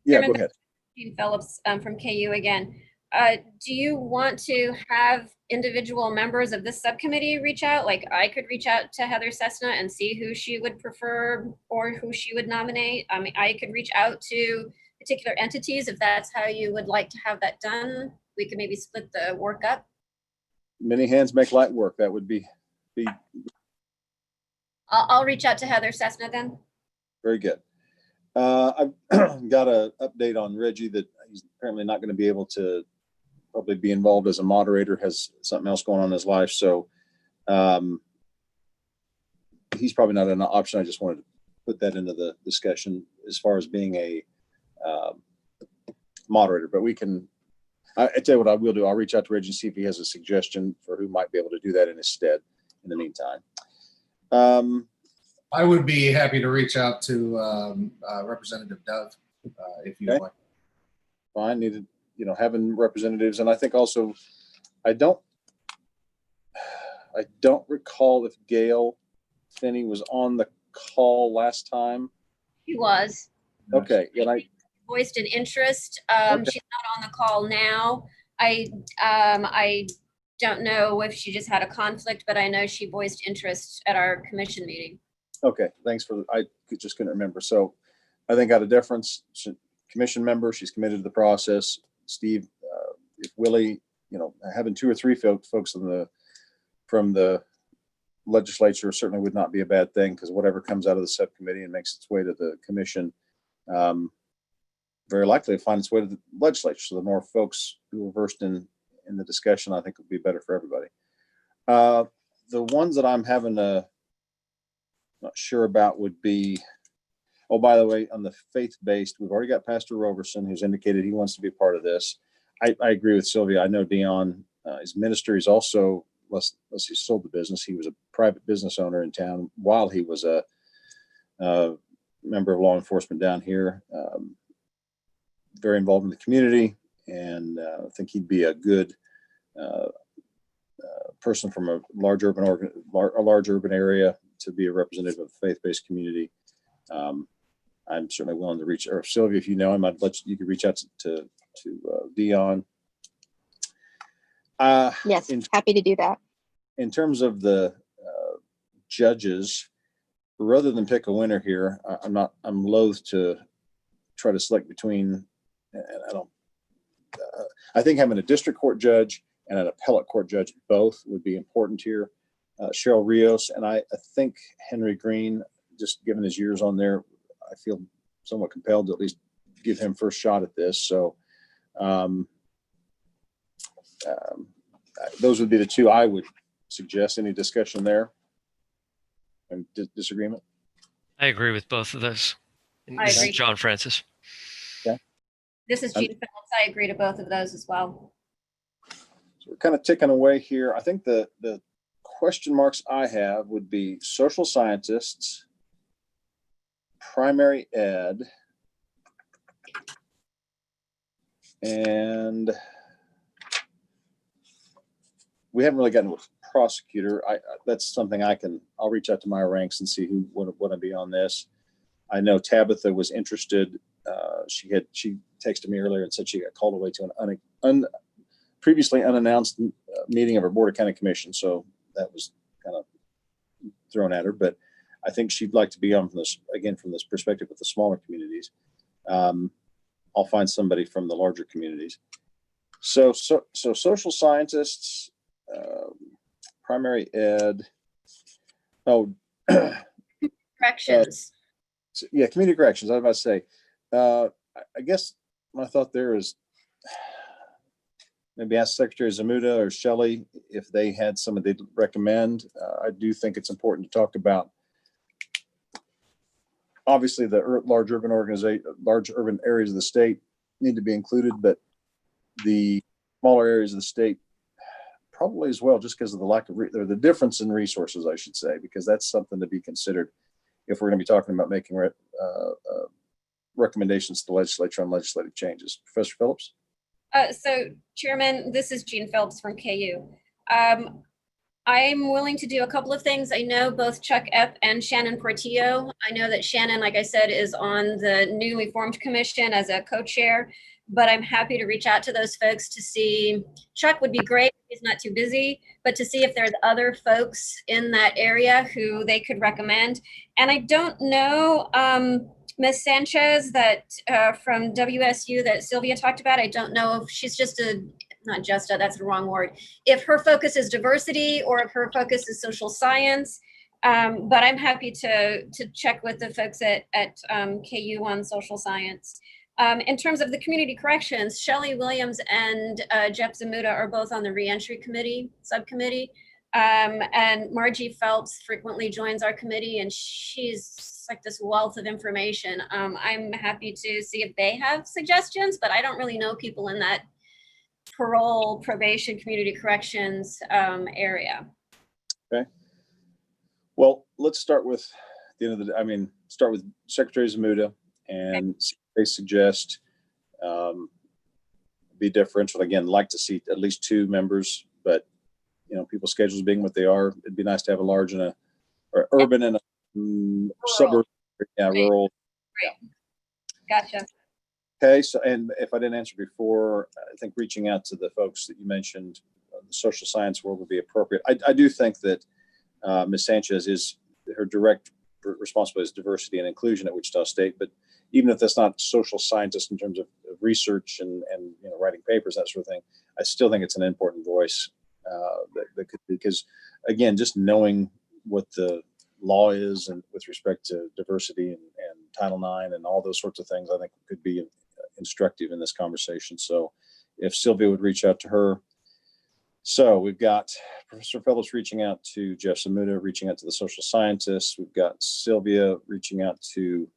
[SPEAKER 4] go ahead.
[SPEAKER 3] Jean Phillips from KU again. Do you want to have individual members of this subcommittee reach out? Like I could reach out to Heather Cessna and see who she would prefer or who she would nominate. I mean, I could reach out to particular entities if that's how you would like to have that done. We could maybe split the work up.
[SPEAKER 4] Many hands make light work. That would be
[SPEAKER 3] I'll reach out to Heather Cessna then.
[SPEAKER 4] very good. I've got an update on Reggie that he's apparently not going to be able to probably be involved as a moderator, has something else going on in his life. So he's probably not an option. I just wanted to put that into the discussion as far as being a moderator, but we can, I tell you what I will do. I'll reach out to Reggie and see if he has a suggestion for who might be able to do that in his stead in the meantime.
[SPEAKER 9] I would be happy to reach out to Representative Dove if you like.
[SPEAKER 4] Fine, needed, having representatives, and I think also, I don't recall if Gail Finney was on the call last time.
[SPEAKER 3] He was.
[SPEAKER 4] Okay, and I
[SPEAKER 3] voiced an interest.
[SPEAKER 4] Okay.
[SPEAKER 3] She's not on the call now. I don't know if she just had a conflict, but I know she voiced interest at our commission meeting.
[SPEAKER 4] Okay, thanks for, I just couldn't remember. So I think out of deference, commission member, she's committed to the process. Steve, if Willie, having 2 or 3 folks from the legislature certainly would not be a bad thing, because whatever comes out of the subcommittee and makes its way to the commission, very likely to find its way to the legislature. So the more folks who are versed in the discussion, I think would be better for everybody. the ones that I'm not sure about would be, oh, by the way, on the faith-based, we've already got Pastor Roberson, who's indicated he wants to be a part of this. I agree with Sylvia. I know Dion, his minister, is also, unless he sold the business, he was a private business owner in town while he was a member of law enforcement down here. Very involved in the community, and I think he'd be a good person from a large urban area to be a representative of the faith-based community. I'm certainly willing to reach, or Sylvia, if you know him, you could reach out to Dion.
[SPEAKER 7] Yes, happy to do that.
[SPEAKER 4] In terms of the judges, rather than pick a winner here, I'm loath to try to select between, I think having a district court judge and an appellate court judge both would be important here. Cheryl Rios, and I think Henry Green, just given his years on there, I feel somewhat compelled to at least give him first shot at this. So those would be the two I would suggest. Any discussion there? And disagreement?
[SPEAKER 2] I agree with both of those. And
[SPEAKER 3] I
[SPEAKER 2] this
[SPEAKER 3] agree.
[SPEAKER 2] is John Francis.
[SPEAKER 4] Okay.
[SPEAKER 3] This is Jean Phillips. I agree to both of those as well.
[SPEAKER 4] So we're kind of ticking away here. I think the question marks I have would be social scientists, primary ed, and we haven't really gotten to a prosecutor. That's something I'll reach out to my ranks and see who would be on this. I know Tabitha was interested. She texted me earlier and said she got called away to an previously unannounced meeting of her Board of County Commission. So that was kind of thrown at her, but I think she'd like to be on from this perspective with the smaller communities. I'll find somebody from the larger communities. So social scientists, primary ed. Oh,
[SPEAKER 3] Corrections.
[SPEAKER 4] yeah, community corrections. I was about to say, I guess my thought there is maybe ask Secretary Zamuda or Shelley if they had someone they'd recommend. I do think it's important to talk about, obviously, the large urban areas of the state need to be included, but the smaller areas of the state probably as well, just because of the lack of the difference in resources, I should say, because that's something to be considered if we're going to be talking about making recommendations to the legislature on legislative changes. Professor Phillips?
[SPEAKER 3] So, Chairman, this is Jean Phillips from KU. I'm willing to do a couple of things. I know both Chuck Epp and Shannon Portillo. I know that Shannon, like I said, is on the newly formed commission as a co-chair, but I'm happy to reach out to those folks to see. Chuck would be great. He's not too busy, but to see if there's other folks in that area who they could recommend. And I don't know, Ms. Sanchez that from WSU that Sylvia talked about, I don't know if she's that's the wrong word. If her focus is diversity or if her focus is social science, but I'm happy to check with the folks at KU on social science. In terms of the community corrections, Shelley Williams and Jeff Zamuda are both on the reentry committee, subcommittee. And Margie Phelps frequently joins our committee, and she's like this wealth of information. I'm happy to see if they have suggestions, but I don't really know people in that parole, probation, community corrections area.
[SPEAKER 4] Okay. Well, let's start with start with Secretary Zamuda and see if they suggest be differential. Again, like to see at least 2 members, but people's schedules being what they are, it'd be nice to have a large and or urban and a suburb, rural.
[SPEAKER 3] Right. Gotcha.
[SPEAKER 4] Okay, so, and if I didn't answer before, I think reaching out to the folks that you mentioned, the social science world would be appropriate. I do think that Ms. Sanchez her direct responsibility is diversity and inclusion at Wichita State, but even if that's not social scientist in terms of research and writing papers, that sort of thing, I still think it's an important voice that could, because again, just knowing what the law is and with respect to diversity and Title IX and all those sorts of things, I think could be instructive in this conversation. So if Sylvia would reach out to her, So we've got Professor Phillips reaching out to Jeff Samuda, reaching out to the social scientists. We've got Sylvia reaching out to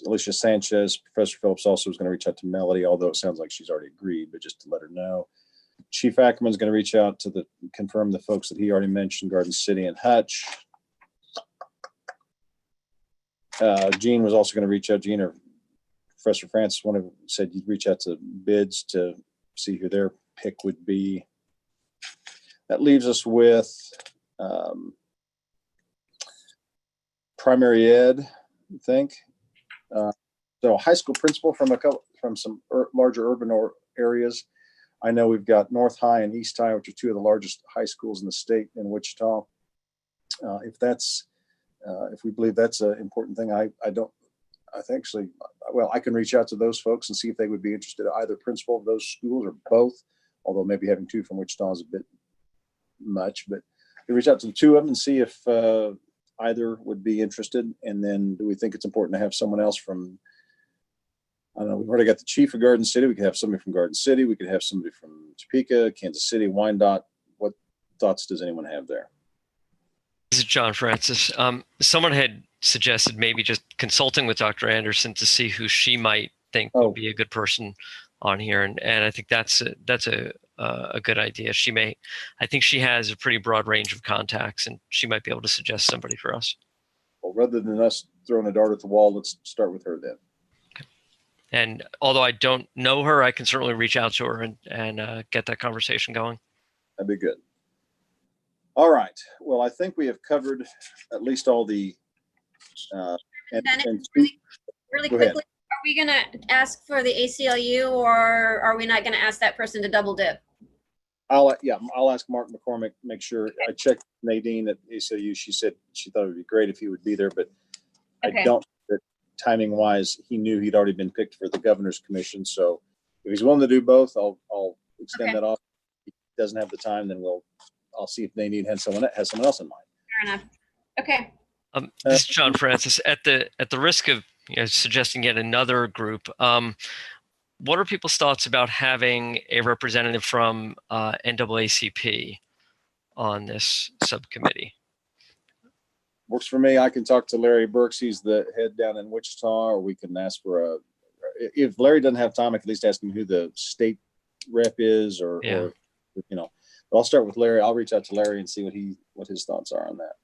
[SPEAKER 4] Alicia Sanchez. Professor Phillips also is going to reach out to Melody, although it sounds like she's already agreed, but just to let her know. Chief Ackerman's going to reach out to confirm the folks that he already mentioned, Garden City and Hutch. Gene was also going to reach out, Gene or Professor Francis said you'd reach out to bids to see who their pick would be. That leaves us with primary ed, I think. So high school principal from some larger urban areas. I know we've got North High and East High, which are two of the largest high schools in the state in Wichita. If we believe that's an important thing, I can reach out to those folks and see if they would be interested in either principal of those schools or both, although maybe having two from Wichita is a bit much, but we reach out to the two of them and see if either would be interested. And then do we think it's important to have someone else from, I don't know, we've already got the chief of Garden City. We could have somebody from Garden City. We could have somebody from Topeka, Kansas City, Wyandotte. What thoughts does anyone have there?
[SPEAKER 2] This is John Francis. Someone had suggested maybe just consulting with Dr. Anderson to see who she might think would be a good person on here, and I think that's a good idea. I think she has a pretty broad range of contacts, and she might be able to suggest somebody for us.
[SPEAKER 4] Well, rather than us throwing a dart at the wall, let's start with her then.
[SPEAKER 2] Okay. And although I don't know her, I can certainly reach out to her and get that conversation going.
[SPEAKER 4] That'd be good. All right. Well, I think we have covered at least all the.
[SPEAKER 3] Really quickly, are we going to ask for the ACLU, or are we not going to ask that person to double dip?
[SPEAKER 4] I'll ask Mark McCormick. Make sure I checked Nadine at ACLU. She said she thought it would be great if he would be there, but okay. I don't. Timing wise, he knew he'd already been picked for the governor's commission. So if he's willing to do both, I'll extend that off. If he doesn't have the time, then I'll see if Nadine has someone else in mind.
[SPEAKER 3] Fair enough. Okay.
[SPEAKER 2] This is John Francis. At the risk of suggesting yet another group, what are people's thoughts about having a representative from NAACP on this subcommittee?
[SPEAKER 4] Works for me. I can talk to Larry Burks. He's the head down in Wichita, or we can ask for if Larry doesn't have time, I can at least ask him who the state rep is, or but I'll start with Larry. I'll reach out to Larry and see what his thoughts are on that.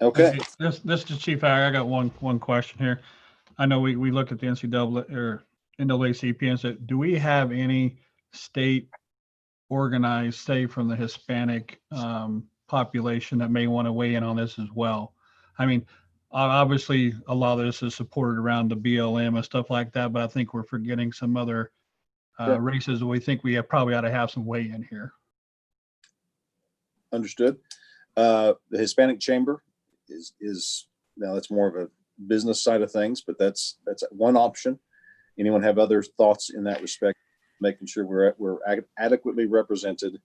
[SPEAKER 4] Okay.
[SPEAKER 1] This is Chief Ag. I got one question here. I know we looked at the NCAA or NAACP and said, do we have any state organized, say from the Hispanic population, that may want to weigh in on this as well? I mean, obviously a lot of this is supported around the BLM and stuff like that, but I think we're forgetting some other races that we think we probably ought to have some weigh in here.
[SPEAKER 4] Understood. The Hispanic Chamber is now, that's more of a business side of things, but that's one option. Anyone have other thoughts in that respect? Making sure we're adequately represented,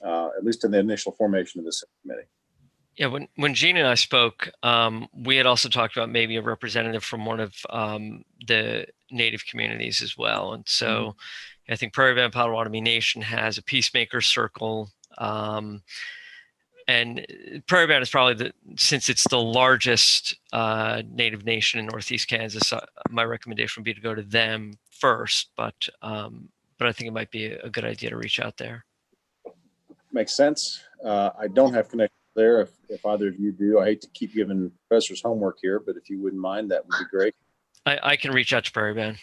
[SPEAKER 4] at least in the initial formation of this committee.
[SPEAKER 2] Yeah, when Gene and I spoke, we had also talked about maybe a representative from one of the Native communities as well. And so I think Prairie Band Potawatomi Nation has a peacemaker circle. And Prairie Band is probably, since it's the largest Native nation in Northeast Kansas, my recommendation would be to go to them first. But I think it might be a good idea to reach out there. Makes sense.
[SPEAKER 4] I don't have connections there. If either of you do, I hate to keep giving professors homework here, but if you wouldn't mind, that would be great.
[SPEAKER 2] I can reach out to Prairie Band.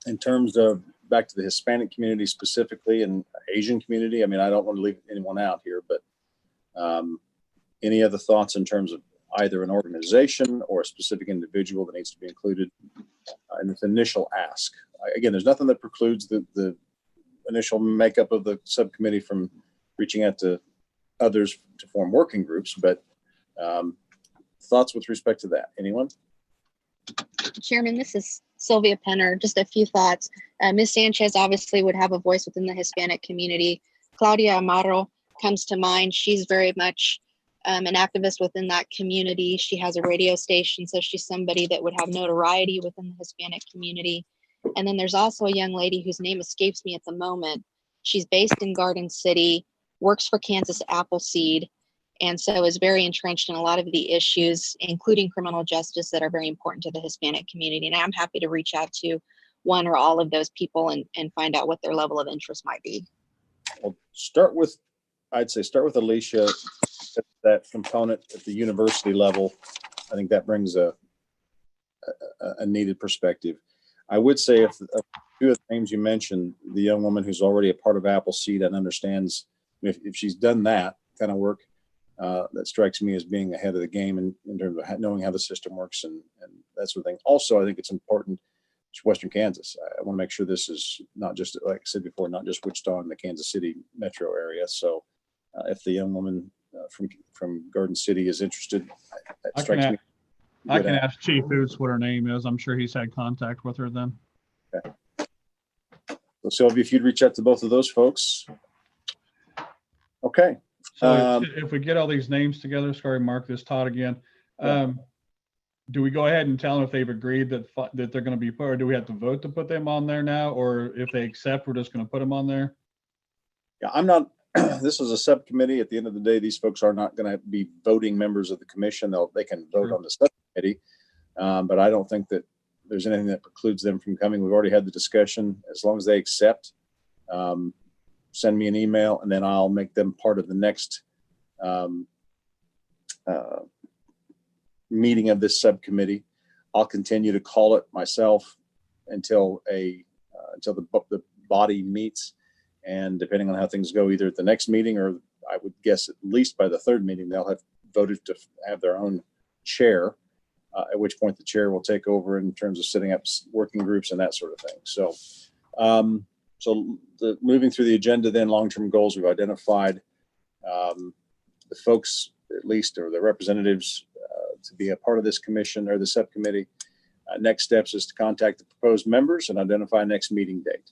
[SPEAKER 4] In terms of back to the Hispanic community specifically and Asian community, I mean, I don't want to leave anyone out here, but any other thoughts in terms of either an organization or a specific individual that needs to be included in this initial ask? Again, there's nothing that precludes the initial makeup of the subcommittee from reaching out to others to form working groups, but thoughts with respect to that? Anyone?
[SPEAKER 7] Chairman, this is Sylvia Penner. Just a few thoughts. Ms. Sanchez obviously would have a voice within the Hispanic community. Claudia Amaro comes to mind. She's very much an activist within that community. She has a radio station, so she's somebody that would have notoriety within the Hispanic community. And then there's also a young lady whose name escapes me at the moment. She's based in Garden City, works for Kansas Appleseed, and so is very entrenched in a lot of the issues, including criminal justice, that are very important to the Hispanic community. And I'm happy to reach out to one or all of those people and find out what their level of interest might be.
[SPEAKER 4] I'd say start with Alicia, that component at the university level. I think that brings a needed perspective. I would say if a few of the names you mentioned, the young woman who's already a part of Appleseed and understands, if she's done that kind of work, that strikes me as being ahead of the game in terms of knowing how the system works and that sort of thing. Also, I think it's important to Western Kansas. I want to make sure this is not just, like I said before, not just Wichita and the Kansas City metro area. So if the young woman from Garden City is interested, that strikes me.
[SPEAKER 1] I can ask Chief Hoots what her name is. I'm sure he's had contact with her then.
[SPEAKER 4] Okay. So Sylvia, if you'd reach out to both of those folks. Okay.
[SPEAKER 1] So if we get all these names together, sorry, Mark, this Todd again. Do we go ahead and tell them if they've agreed that they're going to be put, or do we have to vote to put them on there now? Or if they accept, we're just going to put them on there?
[SPEAKER 4] Yeah, I'm not, this is a subcommittee. At the end of the day, these folks are not going to be voting members of the commission. They can vote on the subcommittee, but I don't think that there's anything that precludes them from coming. We've already had the discussion. As long as they accept, send me an email, and then I'll make them part of the next meeting of this subcommittee. I'll continue to call it myself until the body meets, and depending on how things go, either at the next meeting or I would guess at least by the third meeting, they'll have voted to have their own chair, at which point the chair will take over in terms of setting up working groups and that sort of thing. So, moving through the agenda, then long-term goals, we've identified the folks, at least, or the representatives to be a part of this commission or the subcommittee. Next steps is to contact the proposed members and identify next meeting date.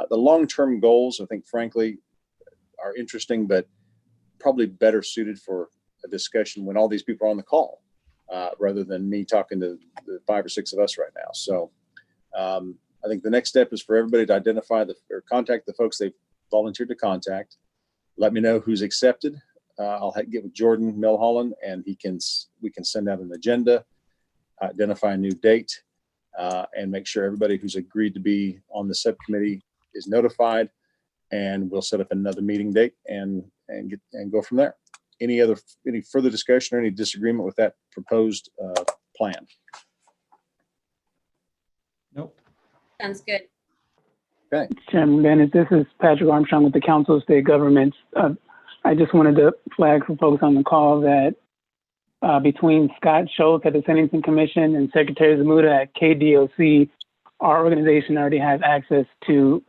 [SPEAKER 4] The long-term goals, I think, frankly, are interesting, but probably better suited for a discussion when all these people are on the call, rather than me talking to the 5 or 6 of us right now. So I think the next step is for everybody to identify or contact the folks they've volunteered to contact. Let me know who's accepted. I'll get with Jordan Milholland, and we can send out an agenda, identify a new date, and make sure everybody who's agreed to be on the subcommittee is notified, and we'll set up another meeting date and go from there. Any further discussion or any disagreement with that proposed plan?
[SPEAKER 1] Nope.
[SPEAKER 3] Sounds good.
[SPEAKER 4] Okay.
[SPEAKER 6] Chairman Bennett, this is Patrick Armstrong with the Council of State Governments. I just wanted to flag for folks on the call that between Scott Schultz at the Sentencing Commission and Secretary Zamuda at KDOC, our organization already has access to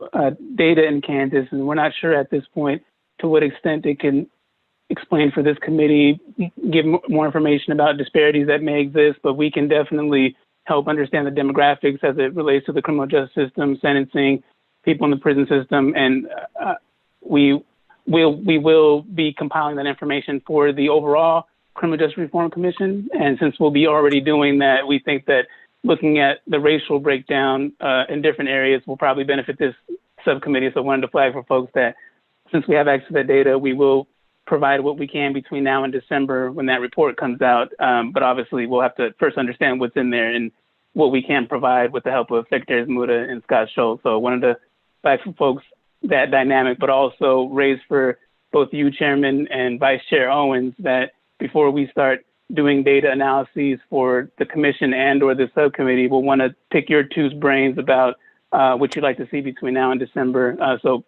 [SPEAKER 6] data in Kansas, and we're not sure at this point to what extent it can explain for this committee, give more information about disparities that may exist, but we can definitely help understand the demographics as it relates to the criminal justice system, sentencing, people in the prison system, and we will be compiling that information for the overall Criminal Justice Reform Commission. And since we'll be already doing that, we think that looking at the racial breakdown in different areas will probably benefit this subcommittee. So I wanted to flag for folks that since we have access to that data, we will provide what we can between now and December when that report comes out. But obviously we'll have to first understand what's in there and what we can provide with the help of Secretary Zamuda and Scott Schultz. So I wanted to flag for folks that dynamic, but also raise for both you, Chairman, and Vice Chair Owens, that before we start doing data analyses for the commission and or the subcommittee, we'll want to pick your two's brains about what you'd like to see between now and December. So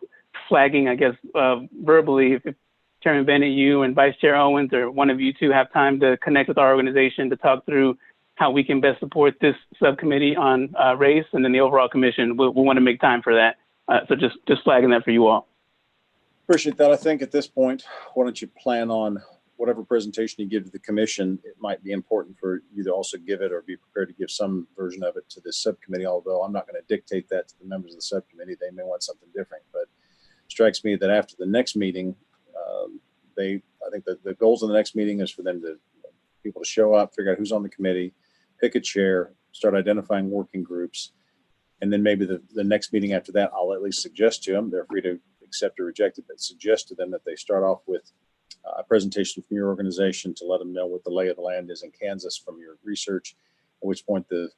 [SPEAKER 6] flagging, I guess, verbally, if Chairman Bennett, you and Vice Chair Owens, or one of you two have time to connect with our organization to talk through how we can best support this subcommittee on race and then the overall commission, we'll want to make time for that. So just flagging that for you all.
[SPEAKER 4] Appreciate that. I think at this point, why don't you plan on whatever presentation you give to the commission? It might be important for you to also give it or be prepared to give some version of it to this subcommittee, although I'm not going to dictate that to the members of the subcommittee. They may want something different, but it strikes me that after the next meeting, they I think that the goals of the next meeting is for people to show up, figure out who's on the committee, pick a chair, start identifying working groups. And then maybe the next meeting after that, I'll at least suggest to them, they're free to accept or reject it, but suggest to them that they start off with a presentation from your organization to let them know what the lay of the land is in Kansas from your research, at which point the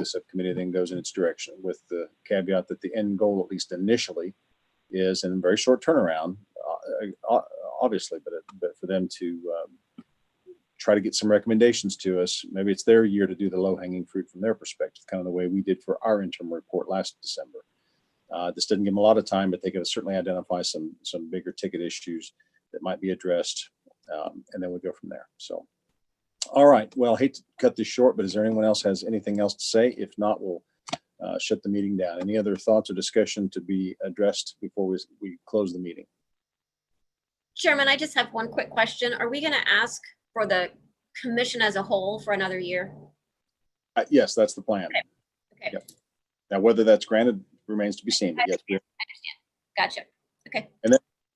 [SPEAKER 4] subcommittee then goes in its direction, with the caveat that the end goal, at least initially, is in a very short turnaround, obviously, but for them to try to get some recommendations to us. Maybe it's their year to do the low-hanging fruit from their perspective, kind of the way we did for our interim report last December. This didn't give them a lot of time, but they could certainly identify some bigger ticket issues that might be addressed, and then we'll go from there. So, all right. Well, I hate to cut this short, but is there anyone else has anything else to say? If not, we'll shut the meeting down. Any other thoughts or discussion to be addressed before we close the meeting?
[SPEAKER 3] Chairman, I just have one quick question. Are we going to ask for the commission as a whole for another year?
[SPEAKER 4] Yes, that's the plan.
[SPEAKER 3] Okay.
[SPEAKER 4] Yep. Now, whether that's granted remains to be seen. But yes,
[SPEAKER 3] I understand. Gotcha. Okay.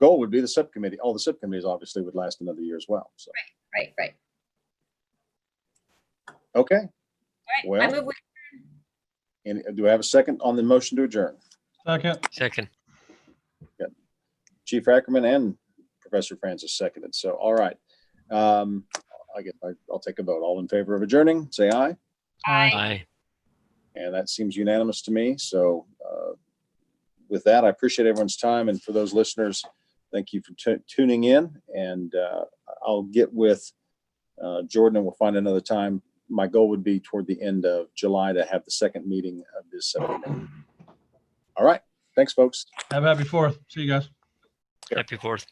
[SPEAKER 4] Goal would be the subcommittee. All the subcommittees obviously would last another year as well. So.
[SPEAKER 3] Right.
[SPEAKER 4] Okay.
[SPEAKER 3] All right.
[SPEAKER 4] Well,
[SPEAKER 3] I move with.
[SPEAKER 4] And do I have a second on the motion to adjourn?
[SPEAKER 2] Second.
[SPEAKER 4] Chief Ackerman and Professor Francis seconded. So, all right. I guess I'll take a vote. All in favor of adjourning, say aye.
[SPEAKER 2] Aye.
[SPEAKER 4] And that seems unanimous to me. So with that, I appreciate everyone's time. And for those listeners, thank you for tuning in. And I'll get with Jordan and we'll find another time. My goal would be toward the end of July to have the second meeting of this subcommittee. All right. Thanks, folks.
[SPEAKER 1] Have a happy 4th. See you guys.
[SPEAKER 2] Happy 4th.